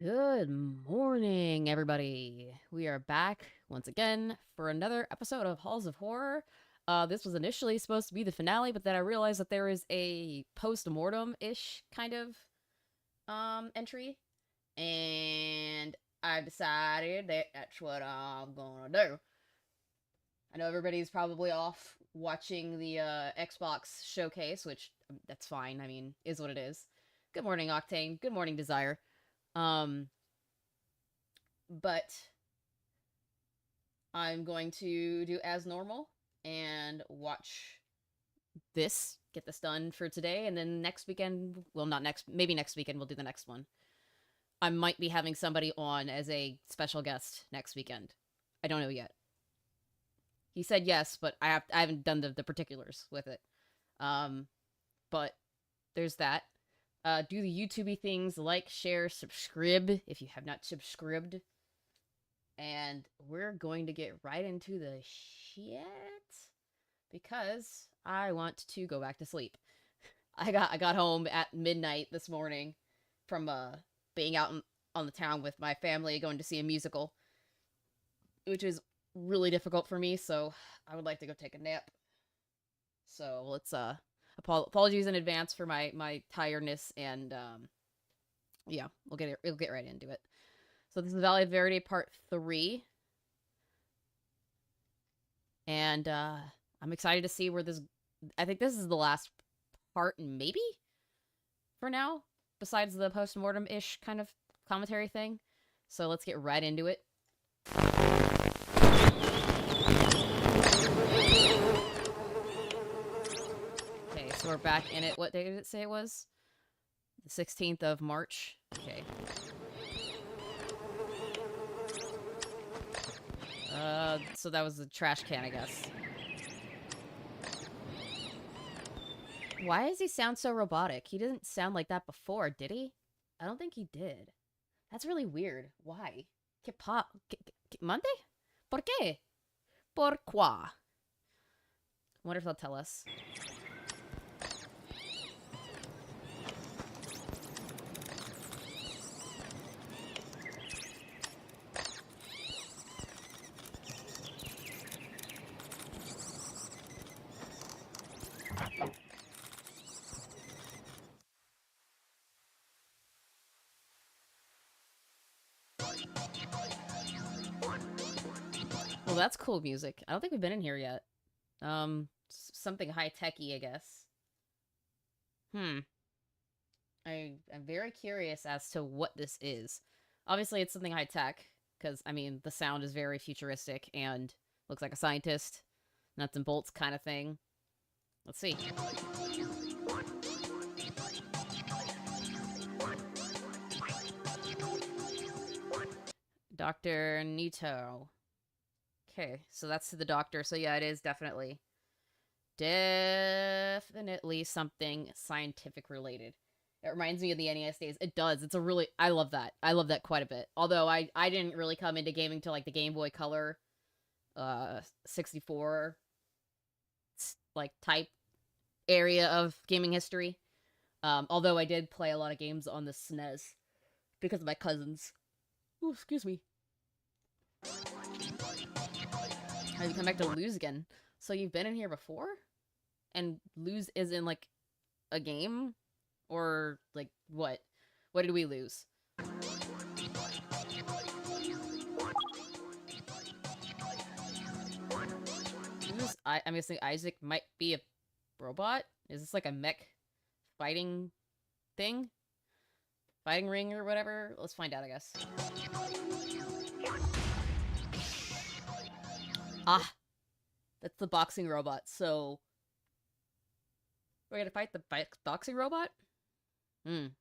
Good morning, everybody. We are back once again for another episode of Halls of Horror. This was initially supposed to be the finale, but then I realized that there is a post-mortem-ish kind of entry, and I decided that that's what I'm gonna do. I know everybody's probably off watching the Xbox showcase, which that's fine. I mean, is what it is. Good morning, Octane. Good morning, Desire. Um, but I'm going to do as normal and watch this, get this done for today, and then next weekend, well, not next, maybe next weekend we'll do the next one. I might be having somebody on as a special guest next weekend. I don't know yet. He said yes, but I haven't done the particulars with it. But there's that. Do the YouTubey things, like, share, subscribe if you have not subscribed. And we're going to get right into the shit because I want to go back to sleep. I got home at midnight this morning from being out on the town with my family going to see a musical, which is really difficult for me, so I would like to go take a nap. So let's apologies in advance for my tiredness, and yeah, we'll get right into it. So this is Valle Verde Part 3. And I'm excited to see where this... I think this is the last part, maybe? For now? Besides the post-mortem-ish kind of commentary thing. So let's get right into it. Okay, so we're back in it. What day did it say it was? The 16th of March. Okay. So that was the trash can, I guess. Why does he sound so robotic? He didn't sound like that before, did he? I don't think he did. That's really weird. Why? ¿Qué Monday? ¿Por qué? ¿Por quoi? I wonder if they'll tell us. Well, that's cool music. I don't think we've been in here yet. Something high-techy, I guess. I'm very curious as to what this is. Obviously, it's something high-tech, because, I mean, the sound is very futuristic and looks like a scientist. Nuts and bolts kind of thing. Let's see. Dr. Nito. Okay, so that's the doctor. So yeah, it is definitely something scientific related. It reminds me of the NES days. It does. It's a really... I love that. I love that quite a bit. Although I didn't really come into gaming till like the Game Boy Color 64 like type area of gaming history. Although I did play a lot of games on the SNES because of my cousins. Ooh, excuse me. I come back to lose again. So you've been in here before? And lose is in, like, a game? Or, like, what? What did we lose? I'm guessing Isaac might be a robot? Is this, like, a mech fighting thing? Fighting ring or whatever? Let's find out, I guess. Ah, that's the boxing robot. So we're gonna fight the boxing robot? Good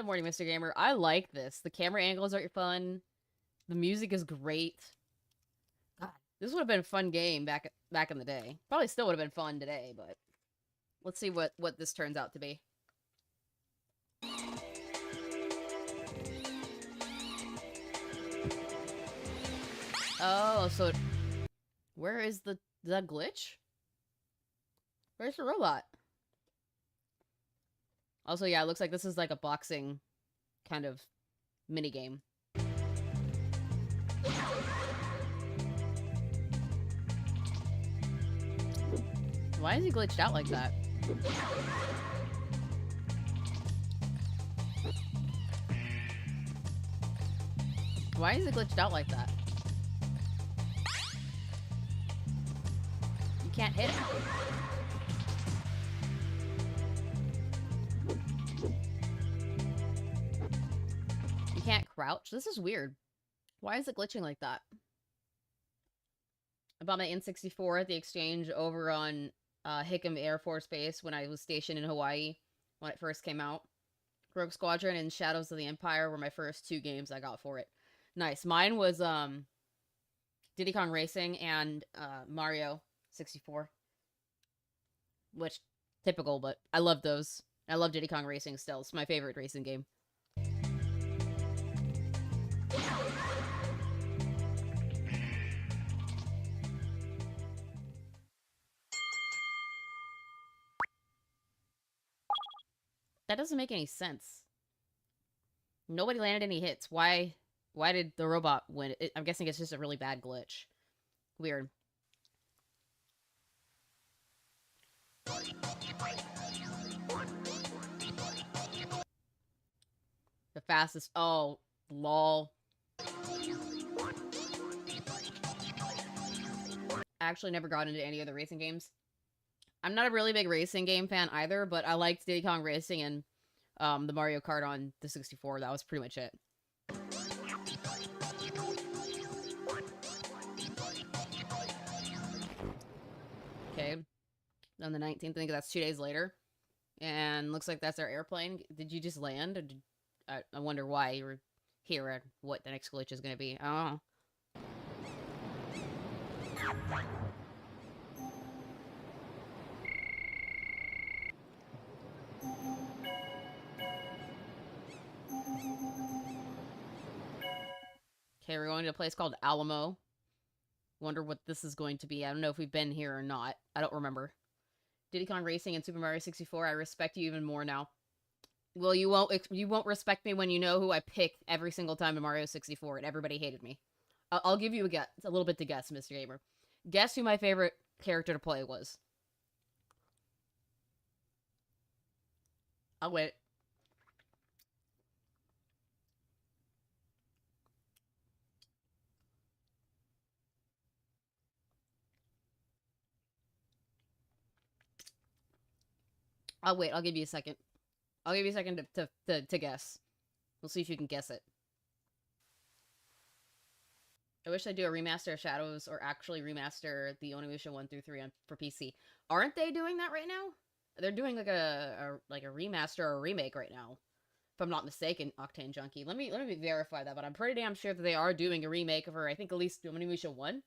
morning, Mr. Gamer. I like this. The camera angles are fun. The music is great. God, this would have been a fun game back in the day. Probably still would have been fun today, but let's see what this turns out to be. Oh, so where is the glitch? Where's the robot? Also, yeah, it looks like this is like a boxing kind of minigame. Why is he glitched out like that? Why is it glitched out like that? You can't hit it. You can't crouch? This is weird. Why is it glitching like that? I bought my N64 at the exchange over on Hickam Air Force Base when I was stationed in Hawaii when it first came out. Rogue Squadron and Shadows of the Empire were my first two games I got for it. Nice. Mine was Diddy Kong Racing and Mario 64, which typical, but I love those. I love Diddy Kong Racing still. It's my favorite racing game. That doesn't make any sense. Nobody landed any hits. Why did the robot win? I'm guessing it's just a really bad glitch. Weird. The fastest. Oh, lol. I actually never got into any of the racing games. I'm not a really big racing game fan either, but I liked Diddy Kong Racing and the Mario Kart on the 64. That was pretty much it. Okay. On the 19th, I think that's 2 days later. And looks like that's our airplane. Did you just land? Or did, I wonder why you were here and what the next glitch is going to be. I don't know. Okay, we're going to a place called Alamo. Wonder what this is going to be. I don't know if we've been here or not. I don't remember. Diddy Kong Racing and Super Mario 64. I respect you even more now. Well, you won't respect me when you know who I pick every single time in Mario 64, and everybody hated me. I'll give you a guess, a little bit to guess, Mr. Gamer. Guess who my favorite character to play was. I'll wait. I'll wait. I'll give you a second. I'll give you a second to guess. We'll see if you can guess it. I wish I'd do a remaster of Shadows or actually remaster the Onimusha 1 through 3 for PC. Aren't they doing that right now? They're doing like a remaster or a remake right now. If I'm not mistaken, Octane Junkie. Let me verify that, but I'm pretty damn sure that they are doing a remake for, I think, at least Onimusha 1.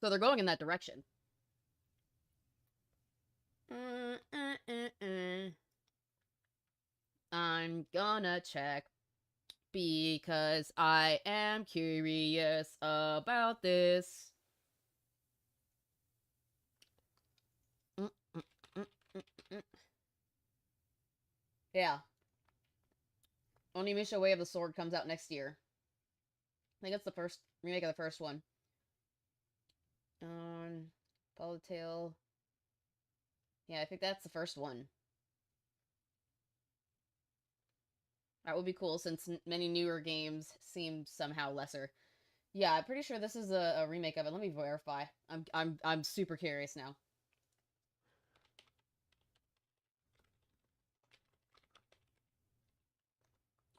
So they're going in that direction. I'm gonna check because I am curious about this. Yeah. Onimusha Way of the Sword comes out next year. I think it's the first remake of the first one. Polytail. Yeah, I think that's the first one. That would be cool since many newer games seem somehow lesser. Yeah, I'm pretty sure this is a remake of it. Let me verify. I'm super curious now.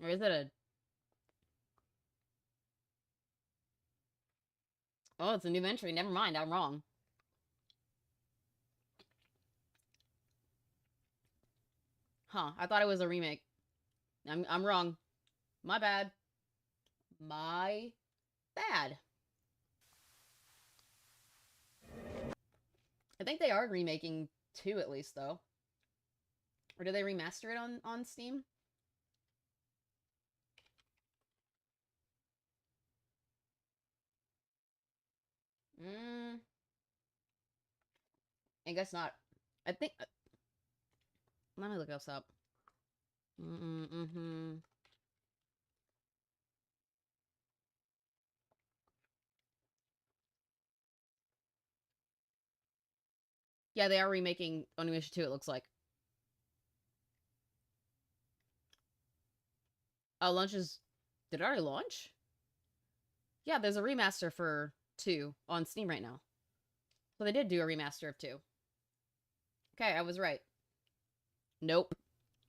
Or is it a... Oh, it's a new entry. Never mind, I'm wrong. Huh, I thought it was a remake. I'm wrong. My bad. My bad. I think they are remaking 2 at least, though. Or did they remaster it on Steam? I guess not. I think... let me look this up. Yeah, they are remaking Onimusha 2, it looks like. Oh, launch is... Did it already launch? Yeah, there's a remaster for 2 on Steam right now. So they did do a remaster of 2. Okay, I was right. Nope.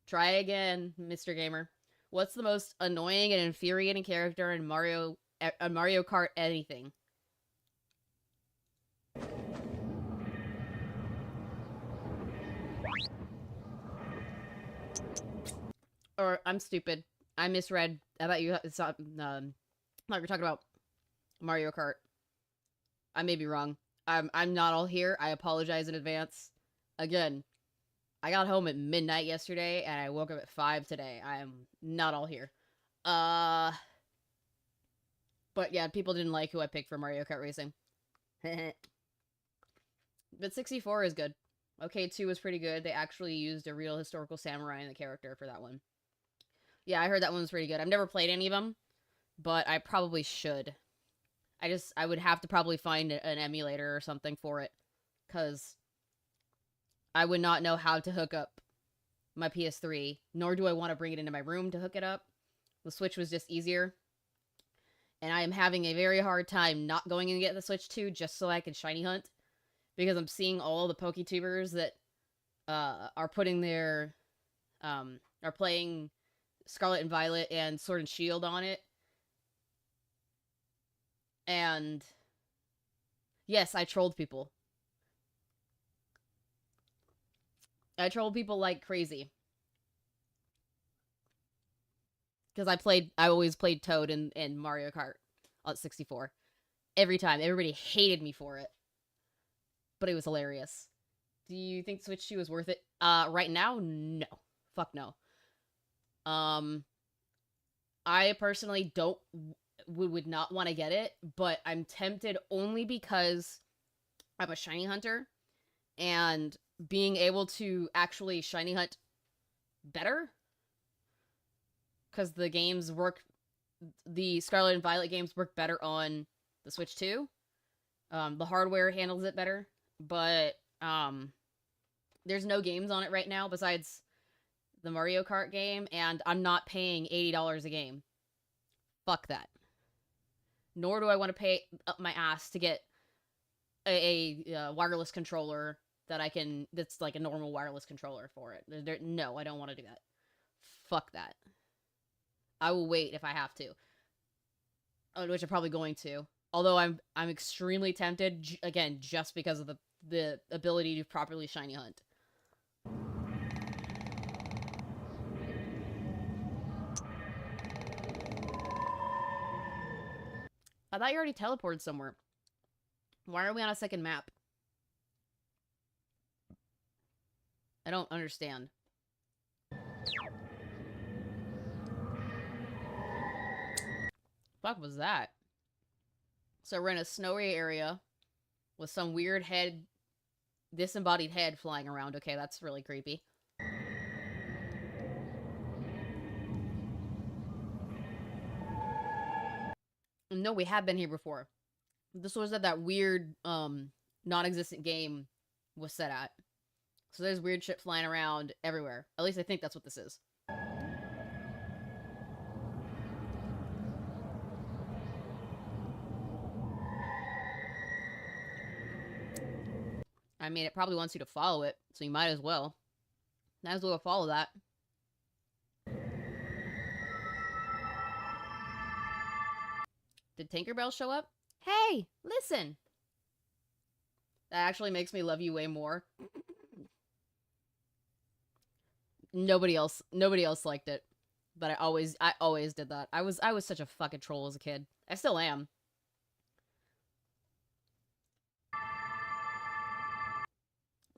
Try again, Mr. Gamer. What's the most annoying and infuriating character in Mario Kart anything? Or, I'm stupid. I misread. I thought you it's not. Like we're talking about Mario Kart. I may be wrong. I'm not all here. I apologize in advance. Again, I got home at midnight yesterday and I woke up at 5 today. I am not all here. But yeah, people didn't like who I picked for Mario Kart Racing. But 64 is good. Okay, 2 was pretty good. They actually used a real historical samurai in the character for that one. Yeah, I heard that one was pretty good. I've never played any of them, but I probably should. I would have to probably find an emulator or something for it, because I would not know how to hook up my PS3, nor do I want to bring it into my room to hook it up. The Switch was just easier, and I am having a very hard time not going and get the Switch 2 just so I can shiny hunt, because I'm seeing all the PokeTubers that are putting their are playing Scarlet and Violet and Sword and Shield on it. And yes, I trolled people. I trolled people like crazy. Because I always played Toad in Mario Kart on 64. Every time. Everybody hated me for it. But it was hilarious. Do you think Switch 2 is worth it? Right now, no. Fuck no. I personally would not want to get it, but I'm tempted only because I'm a shiny hunter, and being able to actually shiny hunt better, because the Scarlet and Violet games work better on the Switch 2. The hardware handles it better, but there's no games on it right now besides the Mario Kart game, and I'm not paying $80 a game. Fuck that. Nor do I want to pay up my ass to get a wireless controller that's like a normal wireless controller for it. No, I don't want to do that. Fuck that. I will wait if I have to. Which I'm probably going to. Although I'm extremely tempted, again, just because of the ability to properly shiny hunt. I thought you already teleported somewhere. Why are we on a second map? I don't understand. Fuck was that? So we're in a snowy area with some weird disembodied head flying around. Okay, that's really creepy. No, we have been here before. This was at that weird, non-existent game was set at. So there's weird shit flying around everywhere. At least I think that's what this is. I mean, it probably wants you to follow it, so you might as well. Might as well follow that. Did Tinkerbell show up? Hey, listen! That actually makes me love you way more. Nobody else liked it. But I always did that. I was such a fucking troll as a kid. I still am.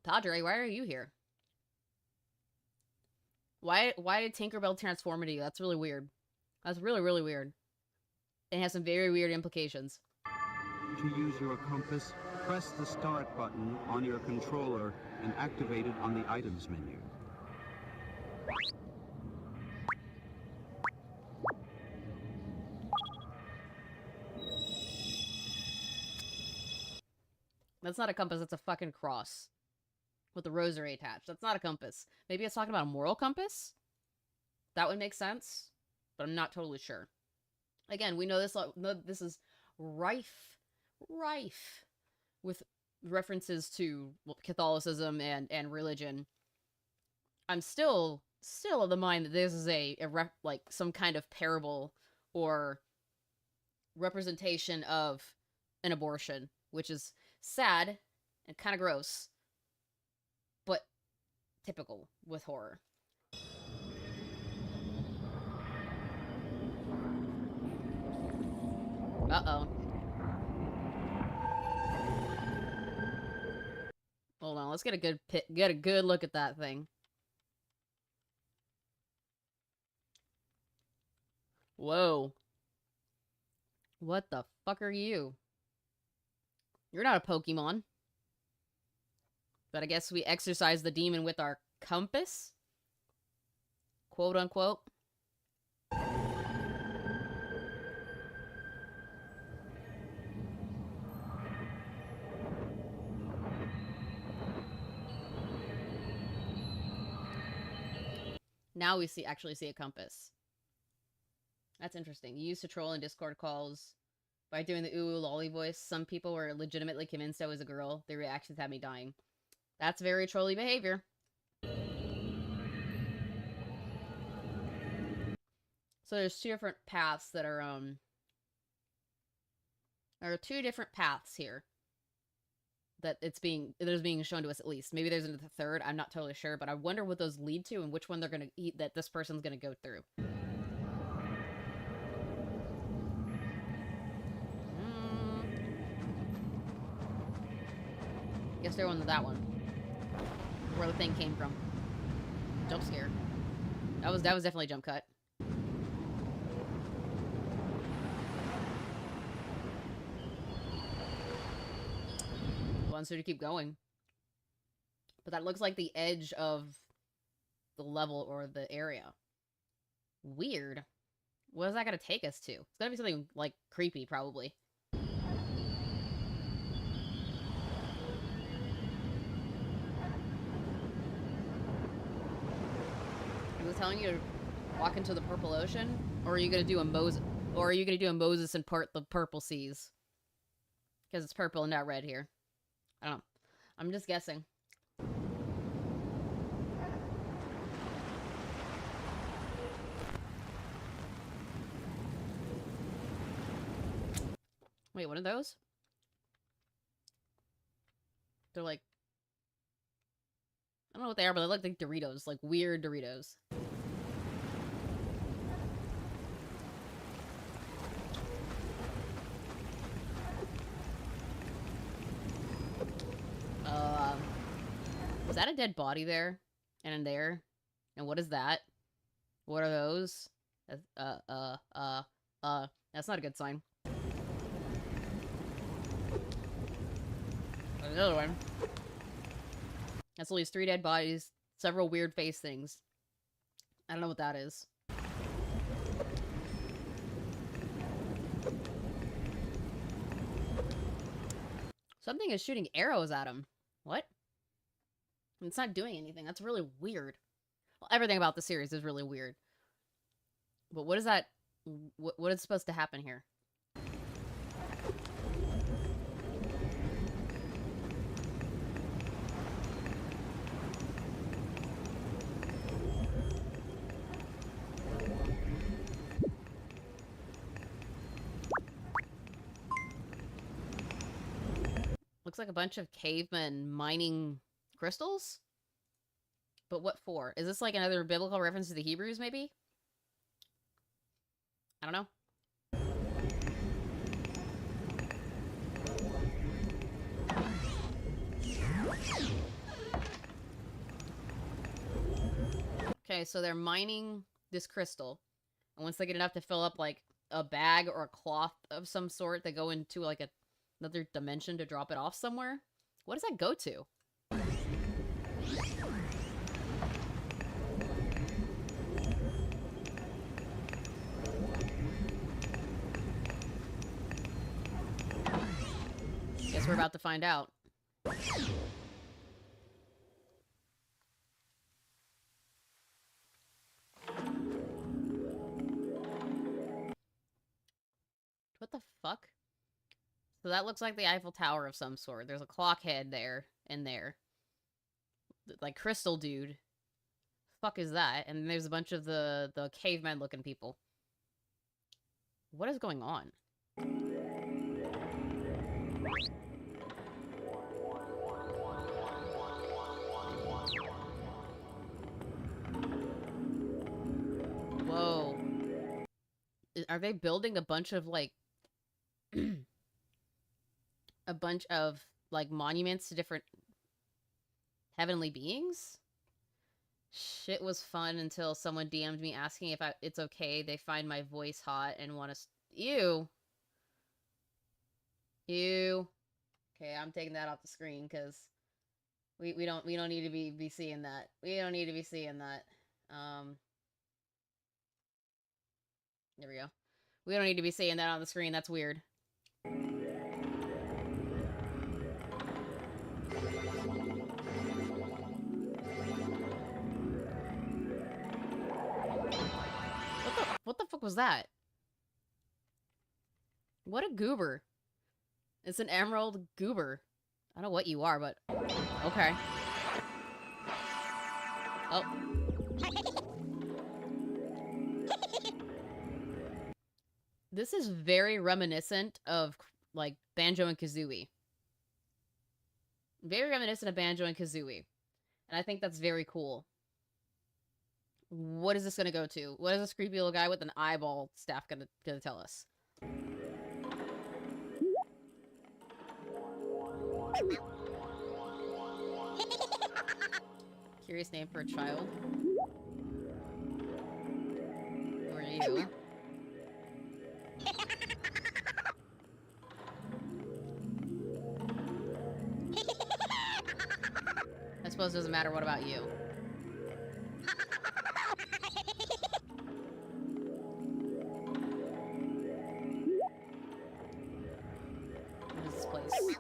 Padre, why are you here? Why did Tinkerbell transform into you? That's really weird. That's really, really weird. It has some very weird implications. To use your compass, press the start button on your controller and activate it on the items menu. That's not a compass, that's a fucking cross. With the rosary attached. That's not a compass. Maybe it's talking about a moral compass? That would make sense. But I'm not totally sure. Again, we know this is rife with references to Catholicism and religion. I'm still of the mind that this is like some kind of parable or representation of an abortion, which is sad and kind of gross, but typical with horror. Uh-oh. Hold on, let's get a good look at that thing. Whoa. What the fuck are you? You're not a Pokemon. But I guess we exercise the demon with our compass? Quote unquote. Now we actually see a compass. That's interesting. You used to troll in Discord calls by doing the ooh lolly voice. Some people were legitimately convinced I was a girl. Their reactions had me dying. That's very trolly behavior. So there's two different paths that are, there are two different paths here. That there's being shown to us at least. Maybe there's a third, I'm not totally sure, but I wonder what those lead to and which one they're gonna eat that this person's gonna go through. Guess they're on to that one. Where the thing came from. Jump scare. That was definitely a jump cut. Wants her to keep going. But that looks like the edge of the level or the area. Weird. What is that gonna take us to? It's gotta be something, like, creepy, probably. Is it telling you to walk into the purple ocean? Or are you gonna do a Moses and part the purple seas? Because it's purple and not red here. I don't know. I'm just guessing. Wait, what are those? They're like... I don't know what they are, but they look like Doritos. Like, weird Doritos. Is that a dead body there? And in there? And what is that? What are those? That's not a good sign. There's another one. That's at least 3 dead bodies, several weird face things. I don't know what that is. Something is shooting arrows at him. What? It's not doing anything. That's really weird. Well, everything about the series is really weird. But what is that? What is supposed to happen here? Looks like a bunch of cavemen mining crystals? But what for? Is this like another biblical reference to the Hebrews, maybe? I don't know. Okay, so they're mining this crystal. And once they get enough to fill up, like, a bag or a cloth of some sort, they go into, like, another dimension to drop it off somewhere? What does that go to? Guess we're about to find out. What the fuck? So that looks like the Eiffel Tower of some sort. There's a clock head there and there. Like crystal dude. Fuck is that? And there's a bunch of the caveman looking people. What is going on? Whoa. Are they building a bunch of, like, a bunch of, like, monuments to different heavenly beings. Shit was fun until someone DM'd me asking if it's okay they find my voice hot and want to... Ew. Ew. Okay, I'm taking that off the screen, because we don't need to be seeing that. We don't need to be seeing that. There we go. We don't need to be seeing that on the screen. That's weird. What the fuck was that? What a goober. It's an emerald goober. I don't know what you are, but... Okay. Oh. This is very reminiscent of, like, Banjo and Kazooie. Very reminiscent of Banjo and Kazooie. And I think that's very cool. What is this gonna go to? What is this creepy little guy with an eyeball staff gonna tell us? Curious name for a child. Who are you? I suppose it doesn't matter. What about you? What is this place?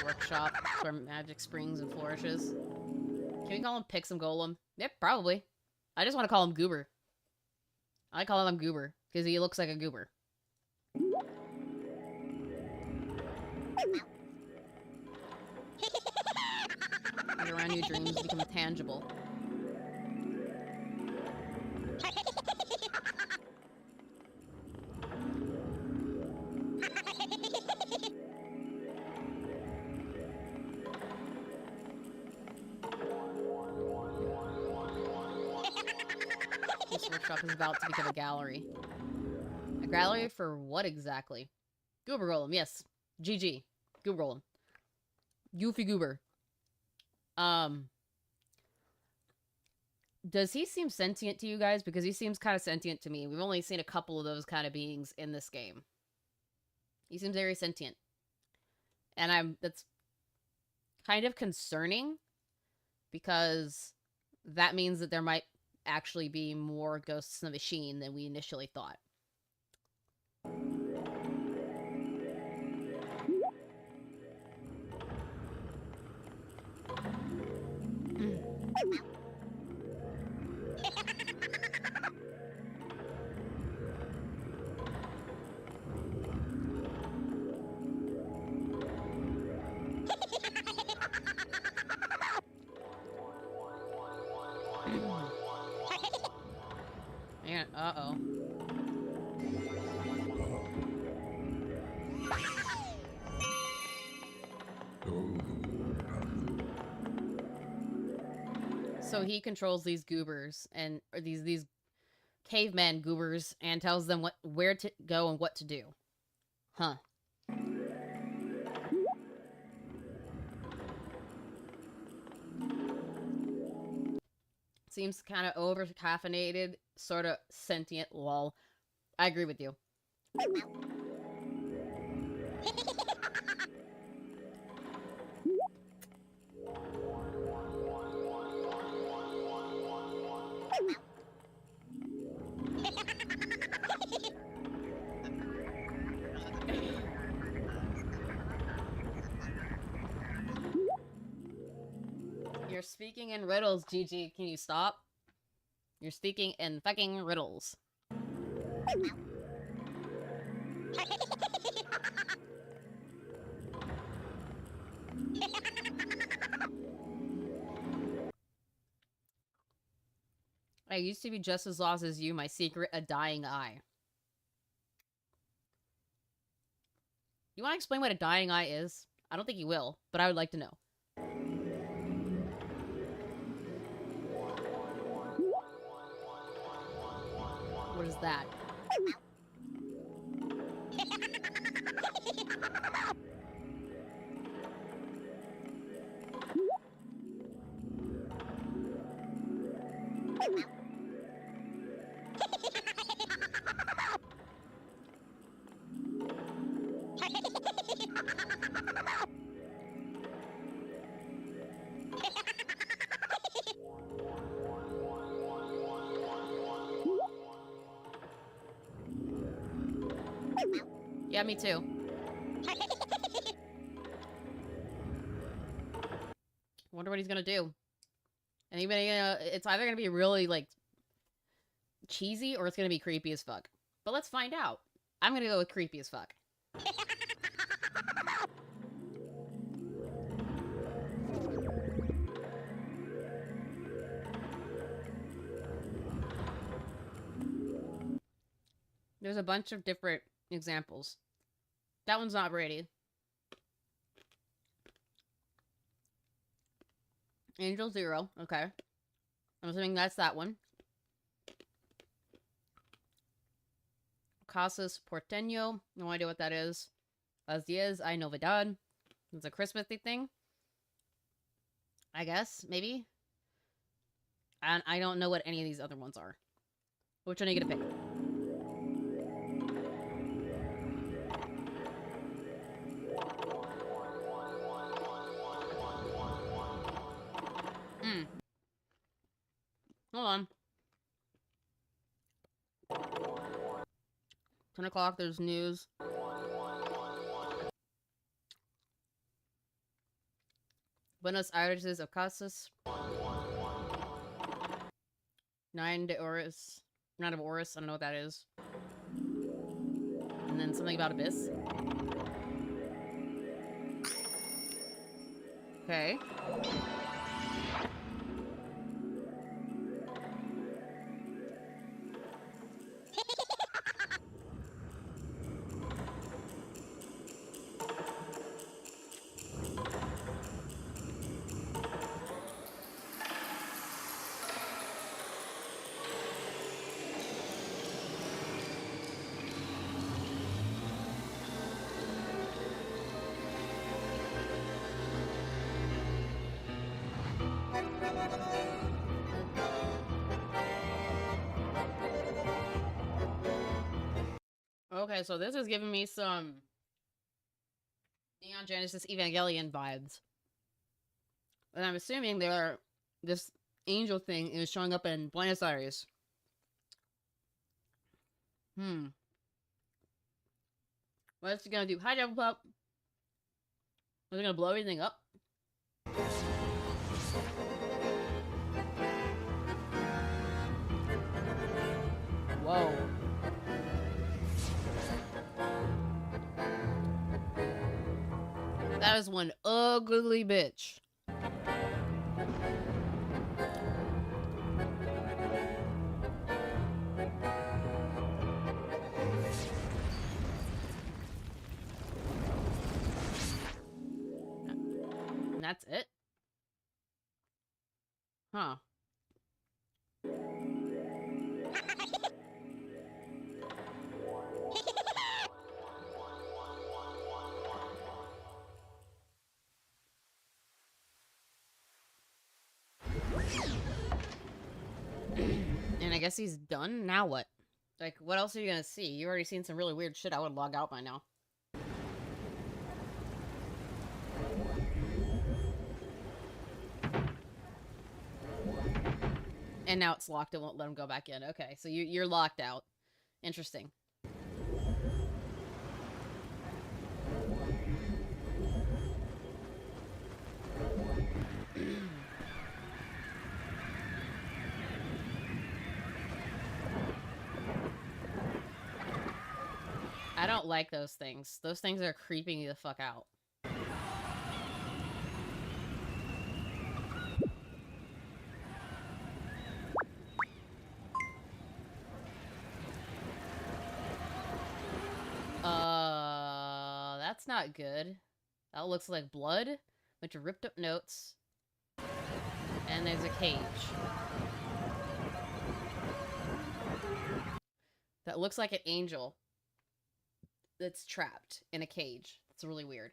Workshop where magic springs and flourishes. Can we call him Pixum Golem? Yep, probably. I just want to call him Goober. I call him Goober because he looks like a goober. Get around your dreams become tangible. This workshop is about to become a gallery. A gallery for what exactly? Goober Golem, yes. GG. Goober Golem. Goofy Goober. Does he seem sentient to you guys? Because he seems kind of sentient to me. We've only seen a couple of those kind of beings in this game. He seems very sentient. And that's kind of concerning, because that means that there might actually be more ghosts in the machine than we initially thought. Man, uh-oh. So he controls these goobers, or these caveman goobers, and tells them where to go and what to do. Huh. Seems kind of over-caffeinated, sort of sentient, lol. I agree with you. You're speaking in riddles, GG. Can you stop? You're speaking in fucking riddles. I used to be just as lost as you. My secret, a dying eye. You want to explain what a dying eye is? I don't think you will, but I would like to know. What is that? Yeah, me too. Wonder what he's gonna do. And even it's either gonna be really like cheesy or it's gonna be creepy as fuck. But let's find out. I'm gonna go with creepy as fuck. There's a bunch of different examples. That one's not Brady. Angel Zero, okay. I'm assuming that's that one. Casas Porteño, no idea what that is. Las Diez y Novedad. It's a Christmassy thing. I guess, maybe. And I don't know what any of these other ones are. Which one are you gonna pick? Hold on. 10 o'clock, there's news. Buenos Aires of Casas. 9 de Oris. 9 of Oris, I don't know what that is. And then something about Abyss. Okay. Okay, so this is giving me some Neon Genesis Evangelion vibes. And I'm assuming this angel thing is showing up in Buenos Aires. What's it gonna do? Hi, Devil Pup. Is it gonna blow everything up? Whoa. That is one ugly bitch. And that's it? Huh. And I guess he's done? Now what? Like, what else are you gonna see? You already seen some really weird shit. I would log out by now. And now it's locked. It won't let him go back in. Okay, so you're locked out. Interesting. I don't like those things. Those things are creeping me the fuck out. That's not good. That looks like blood. Bunch of ripped up notes. And there's a cage. That looks like an angel that's trapped in a cage. It's really weird.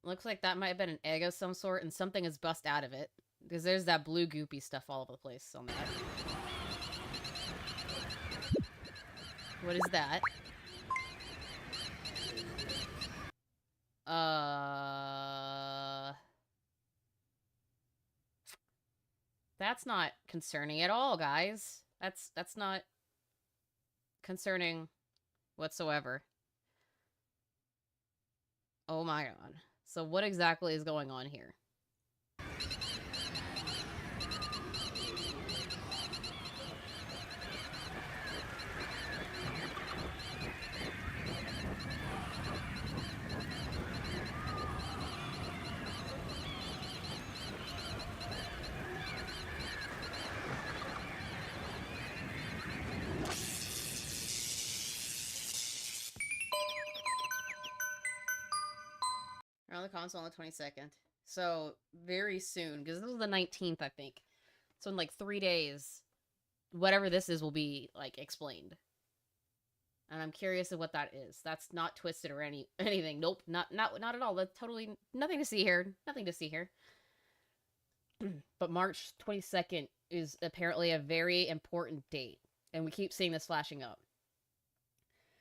Looks like that might have been an egg of some sort, and something has bust out of it. Because there's that blue goopy stuff all over the place on that. What is that? That's not concerning at all, guys. That's not concerning whatsoever. Oh my god. So what exactly is going on here? On the console on the 22nd. So, very soon, because this was the 19th, I think. So in like 3 days, whatever this is will be, like, explained. And I'm curious of what that is. That's not twisted or anything. Nope, not at all. That's totally nothing to see here. Nothing to see here. But March 22nd is apparently a very important date. And we keep seeing this flashing up.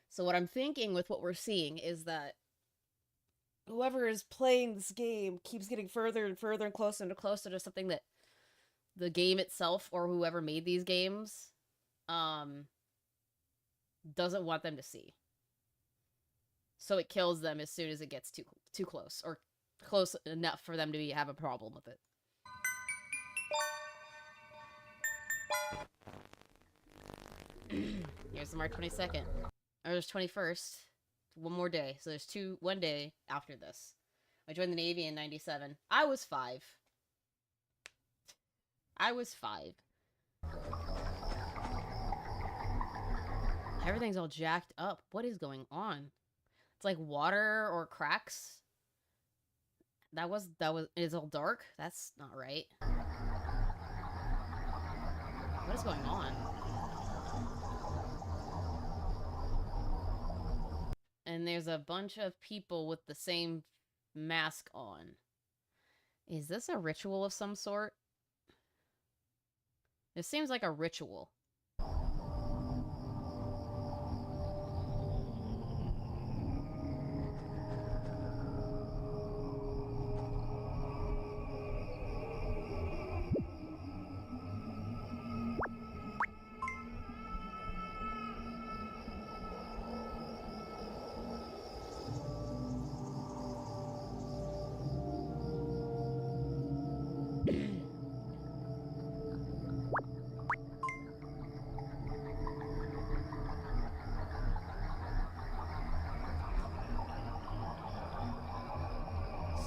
So what I'm thinking with what we're seeing is that whoever is playing this game keeps getting further and further and closer to something that the game itself or whoever made these games doesn't want them to see. So it kills them as soon as it gets too close, or close enough for them to have a problem with it. Here's the March 22nd. Or there's 21st. One more day. So there's one day after this. I joined the Navy in 97. I was 5. Everything's all jacked up. What is going on? It's like water or cracks. It's all dark? That's not right. What is going on? And there's a bunch of people with the same mask on. Is this a ritual of some sort? It seems like a ritual.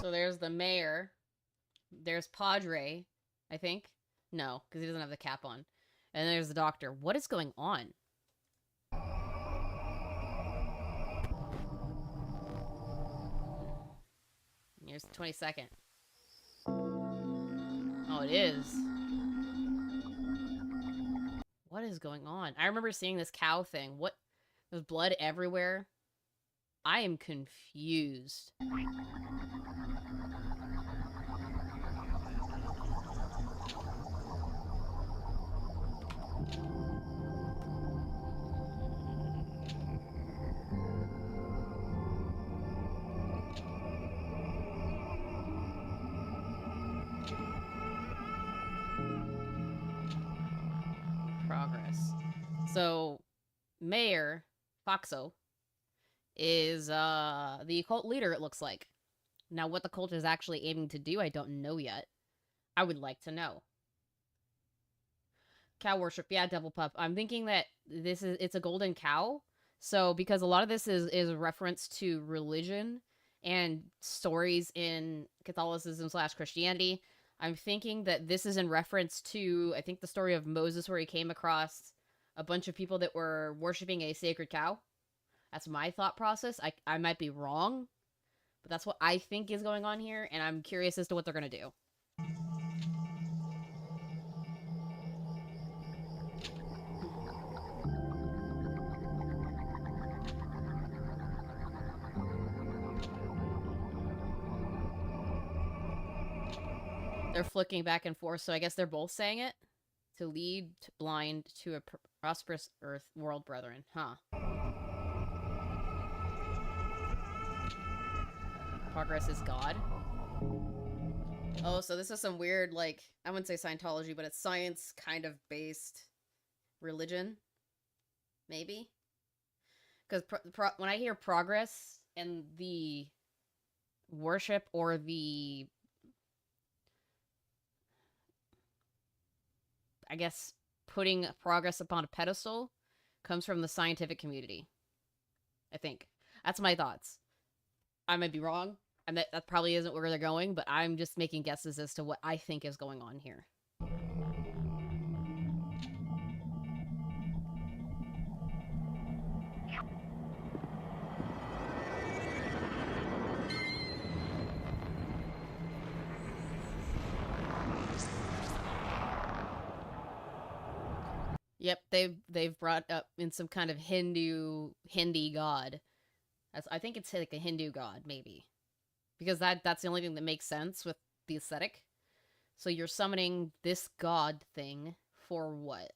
So there's the mayor. There's Padre, I think. No, because he doesn't have the cap on. And there's the doctor. What is going on? Here's the 22nd. Oh, it is. What is going on? I remember seeing this cow thing. What? There's blood everywhere. I am confused. Progress. So, Mayor Foxo is the cult leader, it looks like. Now, what the cult is actually aiming to do, I don't know yet. I would like to know. Cow worship, yeah, devil pup. I'm thinking that it's a golden cow. So, because a lot of this is a reference to religion and stories in Catholicism / Christianity, I'm thinking that this is in reference to, I think, the story of Moses, where he came across a bunch of people that were worshiping a sacred cow. That's my thought process. I might be wrong, but that's what I think is going on here, and I'm curious as to what they're going to do. They're flicking back and forth, so I guess they're both saying it? to lead blind to a prosperous earth world, brethren. Huh. Progress is God. Oh, so this is some weird, like, I wouldn't say Scientology, but it's science kind of based religion. Maybe? Because when I hear progress and the worship or the, I guess, putting progress upon a pedestal comes from the scientific community. I think. That's my thoughts. I might be wrong. And that probably isn't where they're going, but I'm just making guesses as to what I think is going on here. Yep, they've brought up in some kind of Hindi god. I think it's like a Hindu god, maybe. Because that's the only thing that makes sense with the aesthetic. So you're summoning this god thing for what?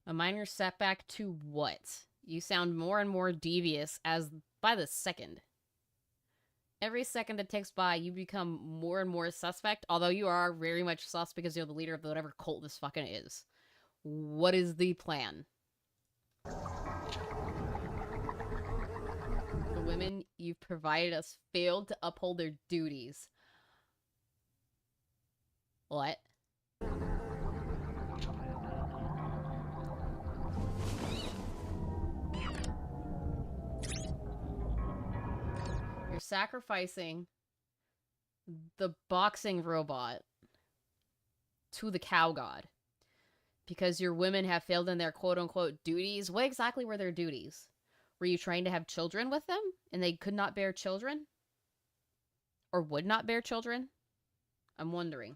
A minor setback to what? You sound more and more devious as by the second. Every second that ticks by, you become more and more suspect, although you are very much sus because you're the leader of whatever cult this fucking is. What is the plan? The women you've provided us failed to uphold their duties. What? You're sacrificing the boxing robot to the cow god because your women have failed in their quote-unquote duties. What exactly were their duties? Were you trying to have children with them and they could not bear children? Or would not bear children? I'm wondering.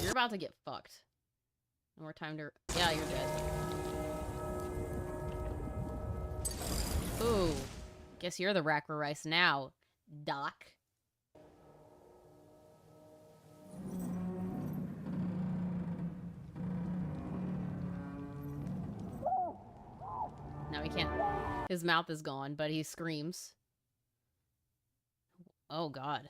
You're about to get fucked. No more time to... Yeah, you're dead. Ooh. Guess you're the racker rice now, Doc. Now he can't... His mouth is gone, but he screams. Oh, God.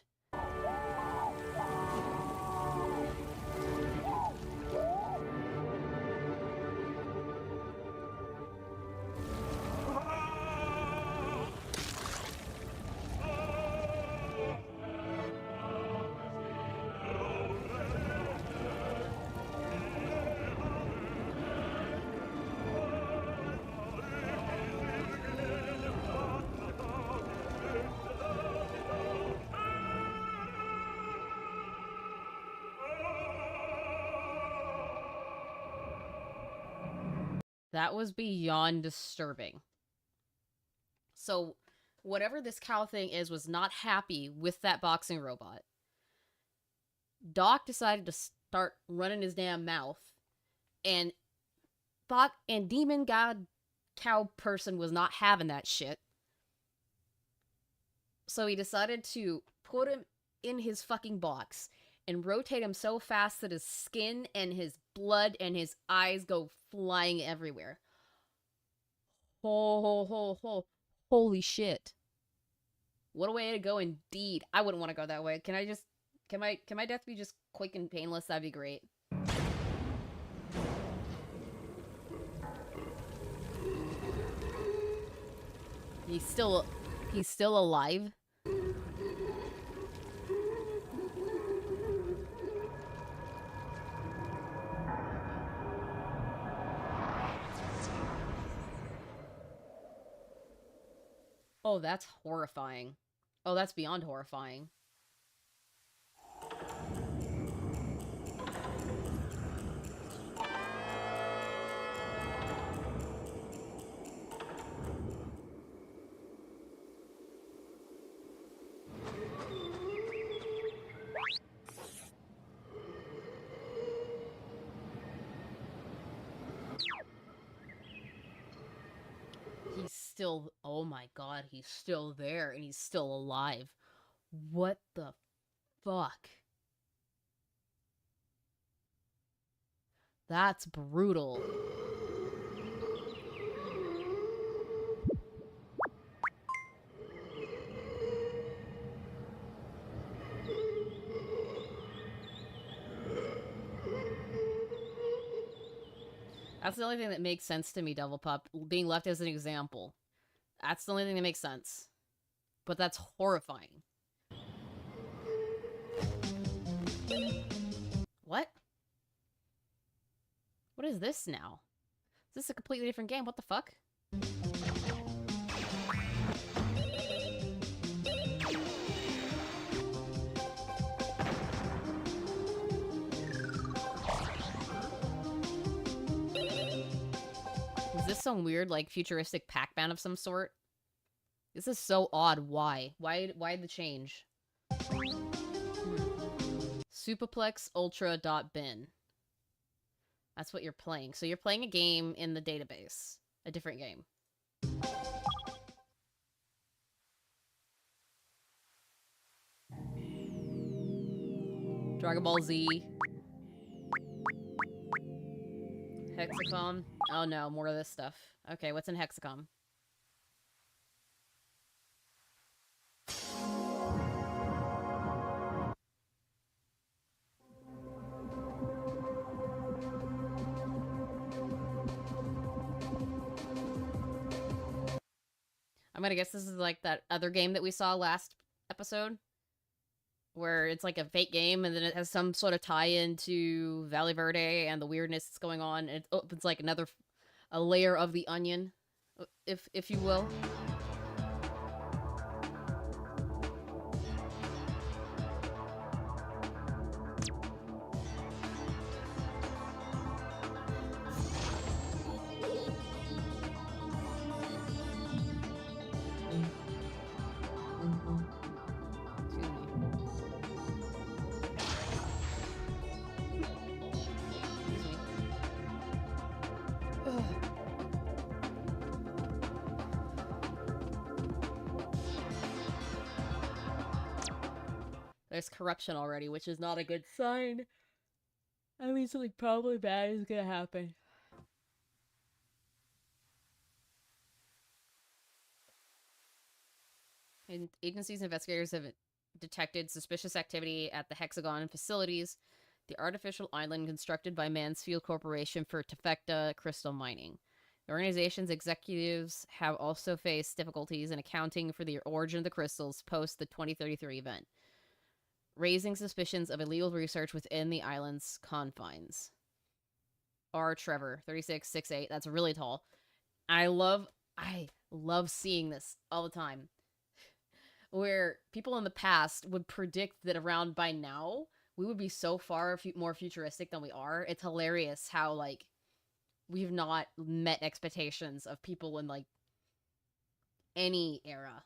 That was beyond disturbing. So, whatever this cow thing is was not happy with that boxing robot. Doc decided to start running his damn mouth, and Demon God Cow person was not having that shit. So he decided to put him in his fucking box and rotate him so fast that his skin and his blood and his eyes go flying everywhere. Holy shit. What a way to go indeed. I wouldn't want to go that way. Can my death be just quick and painless? That'd be great. He's still alive. Oh, that's horrifying. Oh, that's beyond horrifying. He's still, oh my god, he's still there and he's still alive. What the fuck? That's brutal. That's the only thing that makes sense to me, Devil Pup. Being left as an example. That's the only thing that makes sense. But that's horrifying. What? What is this now? Is this a completely different game? What the fuck? Is this some weird, like, futuristic Pac-Man of some sort? This is so odd. Why? Why the change? Superplex Ultra.bin. That's what you're playing. So you're playing a game in the database. A different game. Dragon Ball Z. Hexacom. Oh no, more of this stuff. Okay, what's in Hexacom? I'm gonna guess this is like that other game that we saw last episode, where it's like a fake game and then it has some sort of tie-in to Valle Verde and the weirdness that's going on. And it opens like a layer of the onion, if you will. There's corruption already, which is not a good sign. I mean, something probably bad is gonna happen. And agencies and investigators have detected suspicious activity at the Hexagon facilities, the artificial island constructed by Mansfield Corporation for Tefecta crystal mining. The organization's executives have also faced difficulties in accounting for the origin of the crystals post the 2033 event, raising suspicions of illegal research within the island's confines. R. Trevor, 3668. That's really tall. I love seeing this all the time, where people in the past would predict that around by now we would be so far more futuristic than we are. It's hilarious how, like, we've not met expectations of people in, like, any era.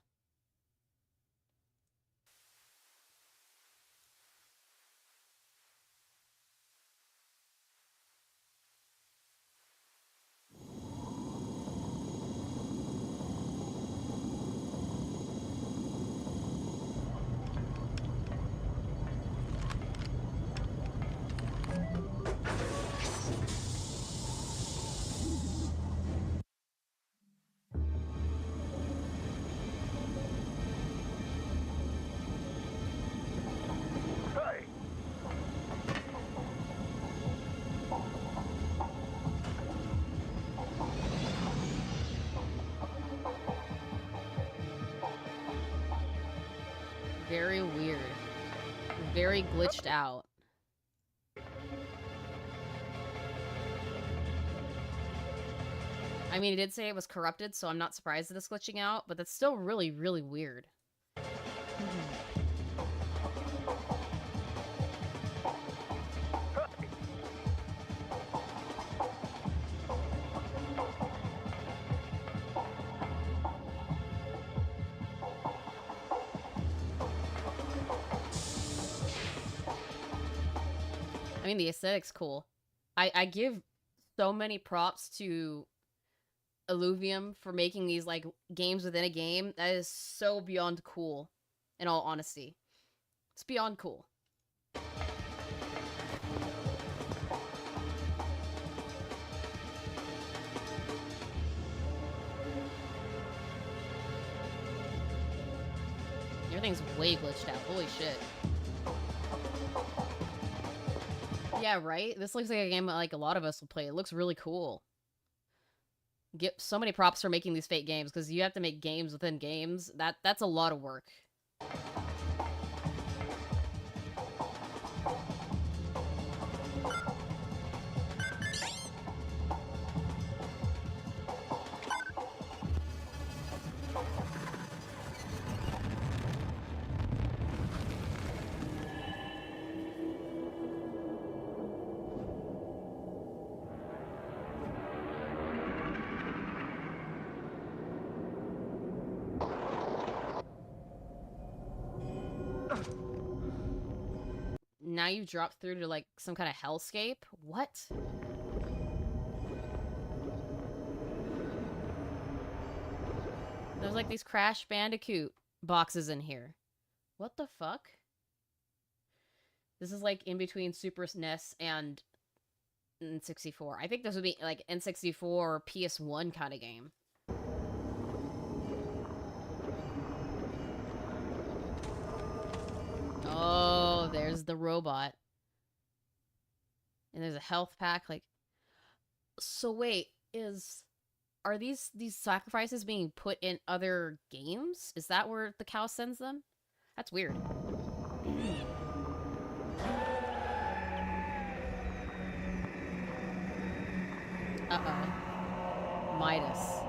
Very weird. Very glitched out. I mean, it did say it was corrupted, so I'm not surprised that it's glitching out, but that's still really, really weird. I mean, the aesthetic's cool. I give so many props to Alluvium for making these, like, games within a game. That is so beyond cool, in all honesty. It's beyond cool. Everything's way glitched out. Holy shit. Yeah, right? This looks like a game that, like, a lot of us will play. It looks really cool. Get so many props for making these fake games, because you have to make games within games. That's a lot of work. Now you've dropped through to, like, some kind of hellscape? What? There's, like, these Crash Bandicoot boxes in here. What the fuck? This is, like, in between Super NES and N64. I think this would be, like, N64 or PS1 kind of game. Oh, there's the robot. And there's a health pack, like... So wait, are these sacrifices being put in other games? Is that where the cow sends them? That's weird. Uh-oh. Midas.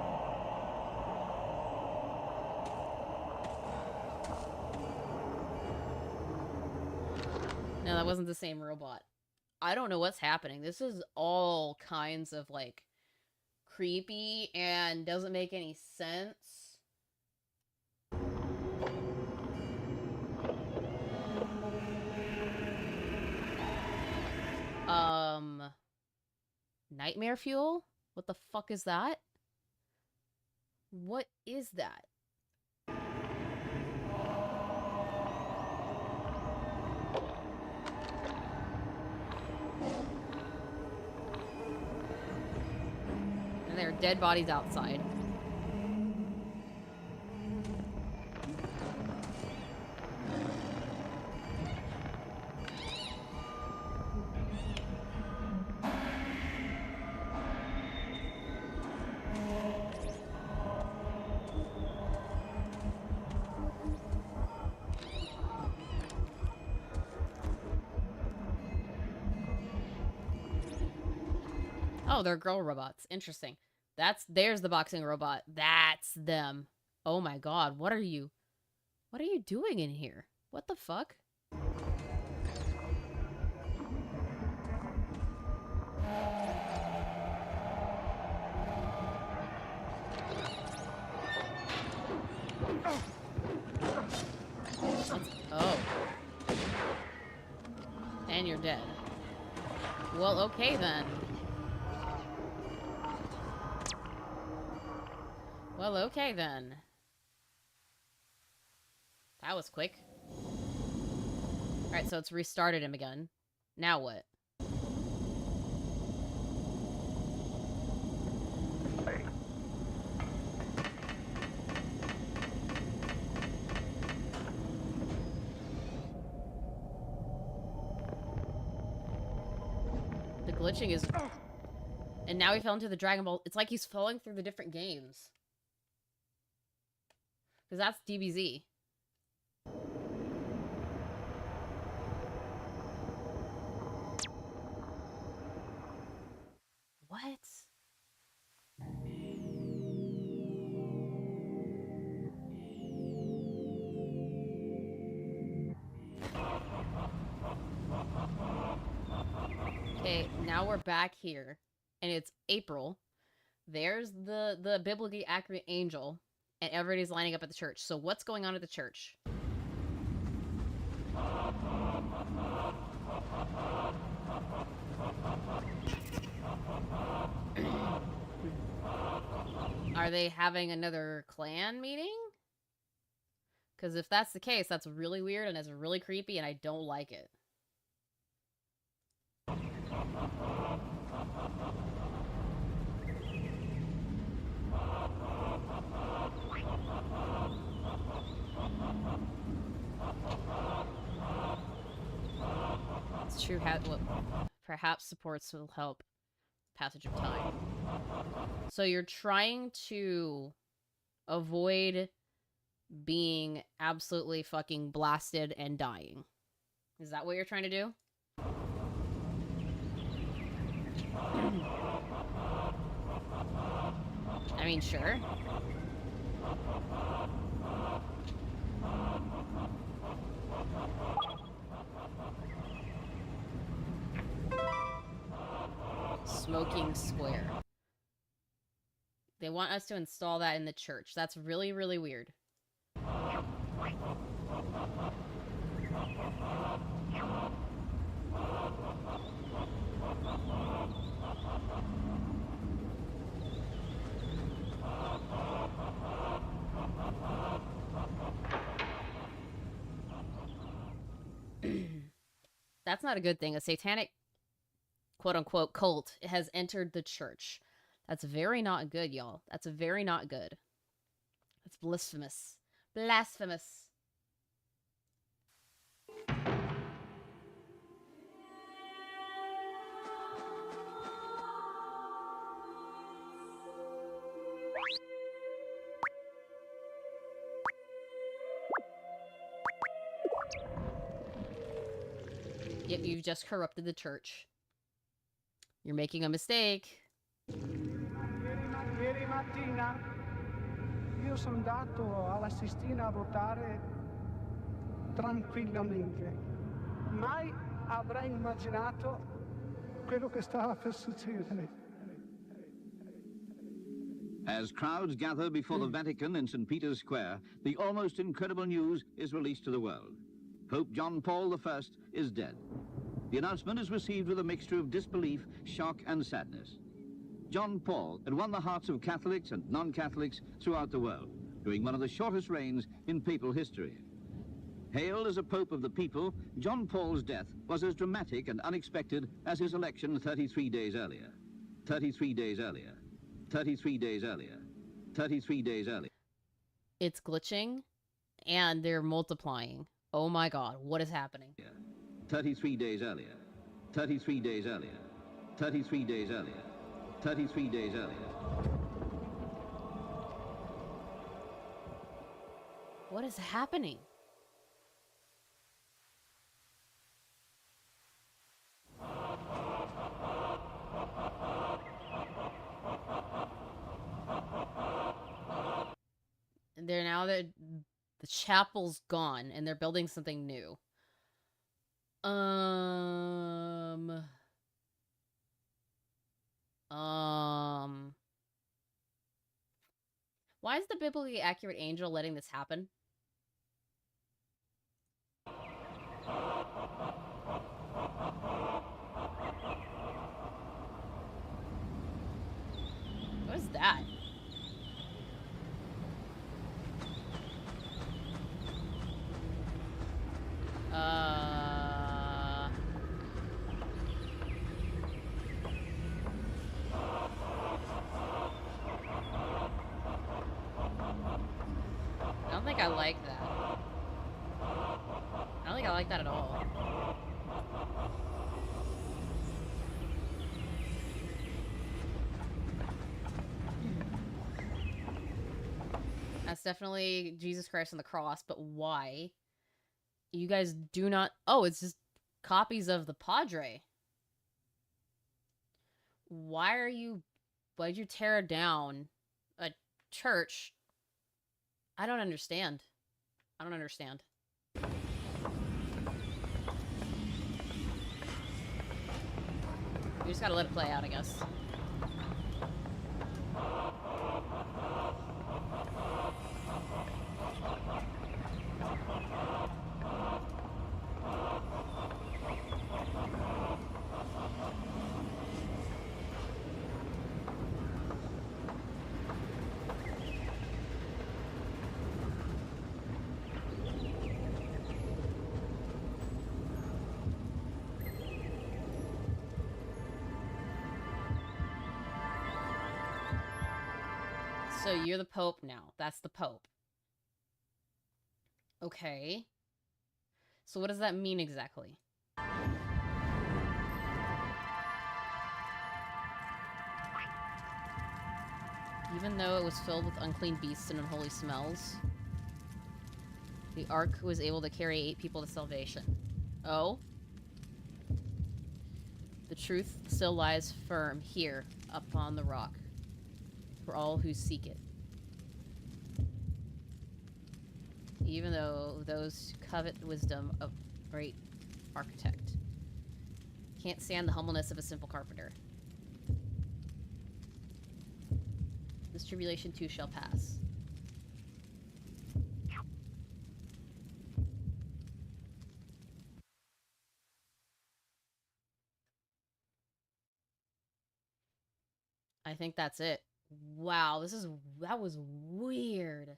No, that wasn't the same robot. I don't know what's happening. This is all kinds of, like, creepy and doesn't make any sense. Nightmare fuel? What the fuck is that? What is that? And there are dead bodies outside. Oh, they're girl robots. Interesting. There's the boxing robot. That's them. Oh my god, what are you doing in here? What the fuck? Oh. And you're dead. Well, okay then. Well, okay then. That was quick. Alright, so it's restarted him again. Now what? The glitching is... And now he fell into the Dragon Ball... It's like he's falling through the different games. Because that's DBZ. are back here, and it's April. There's the biblically accurate angel, and everybody's lining up at the church. So what's going on at the church? Are they having another clan meeting? Because if that's the case, that's really weird and it's really creepy, and I don't like it. It's true. Perhaps supports will help passage of time. So you're trying to avoid being absolutely fucking blasted and dying. Is that what you're trying to do? I mean, sure. Smoking square. They want us to install that in the church. That's really, really weird. That's not a good thing. A satanic quote-unquote cult has entered the church. That's very not good, y'all. That's very not good. That's blasphemous. Blasphemous. Yep, you've just corrupted the church. You're making a mistake. Ieri mattina io sono andato alla Sistina a votare tranquillamente. Mai avrei immaginato quello che stava per succedere. As crowds gather before the Vatican in St. Peter's Square, the almost incredible news is released to the world. Pope John Paul I is dead. The announcement is received with a mixture of disbelief, shock, and sadness. John Paul had won the hearts of Catholics and non-Catholics throughout the world, during one of the shortest reigns in papal history. Hailed as a pope of the people, John Paul's death was as dramatic and unexpected as his election 33 days earlier. 33 days earlier. 33 days earlier. 33 days earlier. It's glitching, and they're multiplying. Oh my god, what is happening? 33 days earlier. 33 days earlier. 33 days earlier. 33 days earlier. What is happening? And they're now that the chapel's gone and they're building something new. Why is the biblically accurate angel letting this happen? What is that? I don't think I like that. I don't think I like that at all. That's definitely Jesus Christ on the cross, but why? You guys do not... Oh, it's just copies of the Padre. Why'd you tear down a church? I don't understand. I don't understand. We just gotta let it play out, I guess. So you're the Pope now. That's the Pope. Okay. So what does that mean exactly? Even though it was filled with unclean beasts and unholy smells, the Ark was able to carry 8 people to salvation. Oh? The truth still lies firm here, up on the rock, for all who seek it. Even though those who covet the wisdom of a great architect can't stand the humbleness of a simple carpenter. This tribulation too shall pass. I think that's it. Wow, that was weird.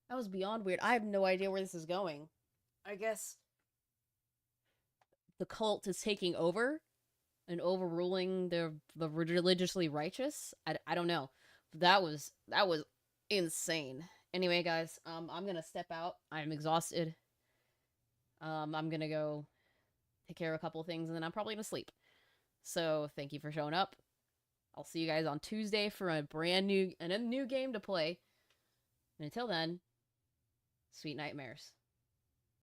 That was beyond weird. I have no idea where this is going. I guess the cult is taking over and overruling the religiously righteous. I don't know. That was insane. Anyway, guys, I'm gonna step out. I'm exhausted. I'm gonna go take care of a couple of things, and then I'm probably gonna sleep. So thank you for showing up. I'll see you guys on Tuesday for a new game to play. And until then, sweet nightmares.